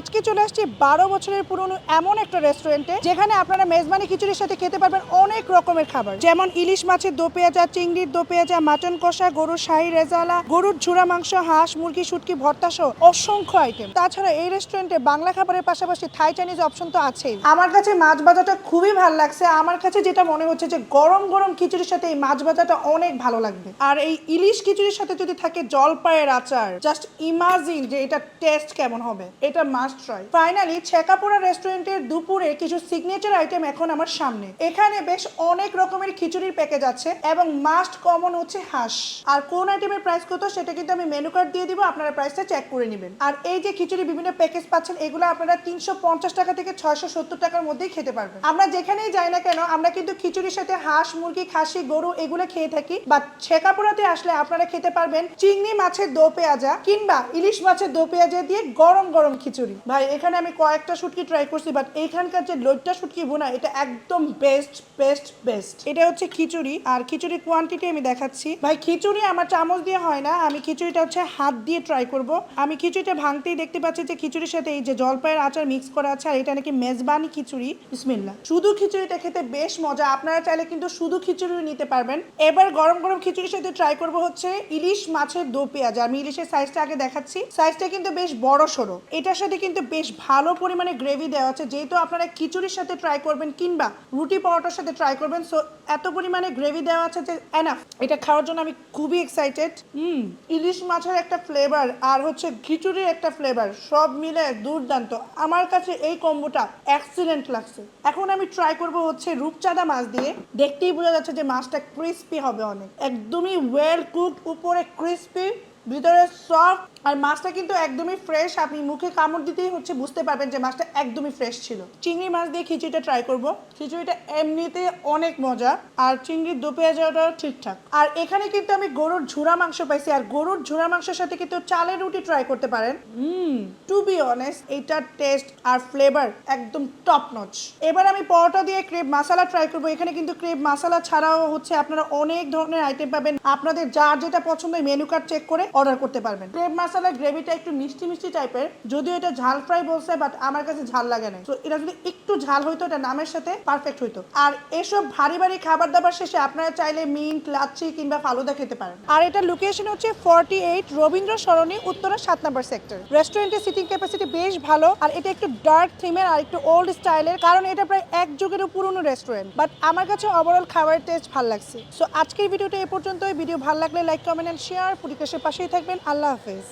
আজকে চলে আসছি 12 বছরের পুরনো এমন একটা রেস্টুরেন্টে যেখানে আপনারা মেজবানি খিচুড়ির সাথে খেতে পারবেন অনেক রকমের খাবার, যেমন ইলিশ মাছের দো পেঁয়াজা, চিংড়ির দো পেঁয়াজা, মাটন কষা, গরুর শাহী রেজালা, গরুর ঝুরা মাংস, হাঁস মুরগি শুটকি ভর্তা সহ অসংখ্য আইটেম। তাছাড়া এই রেস্টুরেন্টে বাংলা খাবারের পাশাপাশি থাই চাইনিজ অপশন তো আছেই। আমার কাছে মাছ ভাজাটা খুবই ভালো লাগছে। আমার কাছে যেটা মনে হচ্ছে যে গরম গরম খিচুড়ির সাথে এই মাছ ভাজাটা অনেক ভালো লাগবে। আর এই ইলিশ খিচুড়ির সাথে যদি থাকে জলপাইয়ের আচার, জাস্ট ইমাজিন যে এটা টেস্ট কেমন হবে। এটা মাস্ট ট্রাই। ফাইনালি ছেকাপুরা রেস্টুরেন্টের দুপুরে কিছু সিগনেচার আইটেম এখন আমার সামনে। এখানে বেশ অনেক রকমের খিচুড়ির প্যাকেজ আছে এবং মাস্ট কমন হচ্ছে হাঁস। আর কোন আইটেমের প্রাইস কত সেটা কিন্তু আমি মেনু কার্ড দিয়ে দিব, আপনারা প্রাইসটা চেক করে নেবেন। আর এই যে খিচুড়ি বিভিন্ন প্যাকেজ পাচ্ছেন, এগুলো আপনারা 350 টাকা থেকে 670 টাকার মধ্যেই খেতে পারবেন। আমরা যেখানেই যাই না কেন আমরা কিন্তু খিচুড়ির সাথে হাঁস মুরগি খাসি গরু এগুলো খেয়ে থাকি, বাট ছেকাপুরাতে আসলে আপনারা খেতে পারবেন চিংড়ি মাছের দো পেঁয়াজা কিংবা ইলিশ মাছের দো পেঁয়াজা দিয়ে গরম গরম খিচুড়ি। ভাই এখানে আমি কয়েকটা শুটকি ট্রাই করছি, বাট এইখানকার যে লইট্টা শুটকি বোনা এটা একদম বেস্ট বেস্ট বেস্ট। এটা হচ্ছে খিচুড়ি, আর খিচুড়ির কোয়ান্টিটি আমি দেখাচ্ছি। ভাই খিচুড়ি আমার চামচ দিয়ে হয় না, আমি খিচুড়িটা হচ্ছে হাত দিয়ে ট্রাই করব। আমি খিচুড়িটা ভাঙতেই দেখতে পাচ্ছি যে খিচুড়ির সাথে এই যে জলপাইয়ের আচার মিক্স করা আছে, আর এটা নাকি মেজবানি খিচুড়ি। বিসমিল্লাহ। শুধু খিচুড়িটা খেতে বেশ মজা, আপনারা চাইলে কিন্তু শুধু খিচুড়িও নিতে পারবেন। এবার গরম গরম খিচুড়ির সাথে ট্রাই করব হচ্ছে ইলিশ মাছের দো পেঁয়াজ। আমি ইলিশের সাইজটা আগে দেখাচ্ছি, সাইজটা কিন্তু বেশ বড় সড়ো। এটার সাথে কিন্তু বেশ ভালো পরিমাণে গ্রেভি দেওয়া আছে, যেহেতু আপনারা খিচুড়ির সাথে ট্রাই করবেন কিংবা রুটি পরোটার সাথে ট্রাই করবেন, সো এত পরিমাণে গ্রেভি দেওয়া আছে যে এনাফ। এটা খাওয়ার জন্য আমি খুবই এক্সাইটেড। ইলিশ মাছের একটা ফ্লেভার আর হচ্ছে খিচুড়ির একটা ফ্লেভার সব মিলে দুর্দান্ত। আমার কাছে এই কম্বোটা এক্সিলেন্ট লাগছে। এখন আমি ট্রাই করব হচ্ছে রূপচাঁদা মাছ দিয়ে। দেখতেই বোঝা যাচ্ছে যে মাছটা ক্রিস্পি হবে অনেক, একদমই ওয়েল কুকড, উপরে ক্রিস্পি ভিতরে সফট। আর মাছটা কিন্তু একদমই ফ্রেশ, আপনি মুখে কামড় দিতেই হচ্ছে বুঝতে পারবেন যে মাছটা একদমই ফ্রেশ ছিল। চিংড়ি মাছ দিয়ে খিচুড়িটা ট্রাই করব। খিচুড়িটা এমনিতে অনেক মজা, আর চিংড়ির দো পেঁয়াজাটাও ঠিকঠাক। আর এখানে কিন্তু আমি গরুর ঝুরা মাংস পাইছি, আর গরুর ঝুরা মাংসের সাথে কিন্তু চালের রুটি ট্রাই করতে পারেন। টু বি অনেস্ট এইটার টেস্ট আর ফ্লেভার একদম টপ নচ। এবার আমি পরোটা দিয়ে ক্রেব মাসালা ট্রাই করব। এখানে কিন্তু ক্রেব মাসালা ছাড়াও হচ্ছে আপনারা অনেক ধরনের আইটেম পাবেন, আপনাদের যার যেটা পছন্দ মেনু কার্ড চেক করে অর্ডার করতে পারবেন। ক্রেব মাসালা গ্রেভিটা একটু মিষ্টি মিষ্টি টাইপের, যদিও এটা ঝাল ফ্রাই বলছে, বাট আমার কাছে ঝাল লাগে না। তো এটা যদি একটু ঝাল হইতো এটা নামের সাথে পারফেক্ট হইতো। আর এসব ভারী ভারী খাবার দাবার শেষে আপনারা চাইলে মিন্ট লাচ্ছি কিংবা ফালুদা খেতে পারেন। আর এটা লোকেশন হচ্ছে 48 রবীন্দ্র সরণি, উত্তরা 7 নম্বর সেক্টর। রেস্টুরেন্টের সিটিং ক্যাপাসিটি বেশ ভালো, আর এটা একটু ডার্ক থিমের আর একটু ওল্ড স্টাইলের, কারণ এটা প্রায় এক যুগেরও পুরনো রেস্টুরেন্ট। বাট আমার কাছে ওভারঅল খাবারের টেস্ট ভালো লাগছে। সো আজকের ভিডিওটা এ পর্যন্তই। ভিডিও ভালো লাগলে লাইক কমেন্ট এন্ড শেয়ার, পুরিকাশের পাশেই থাকবেন। আল্লাহ হাফেজ।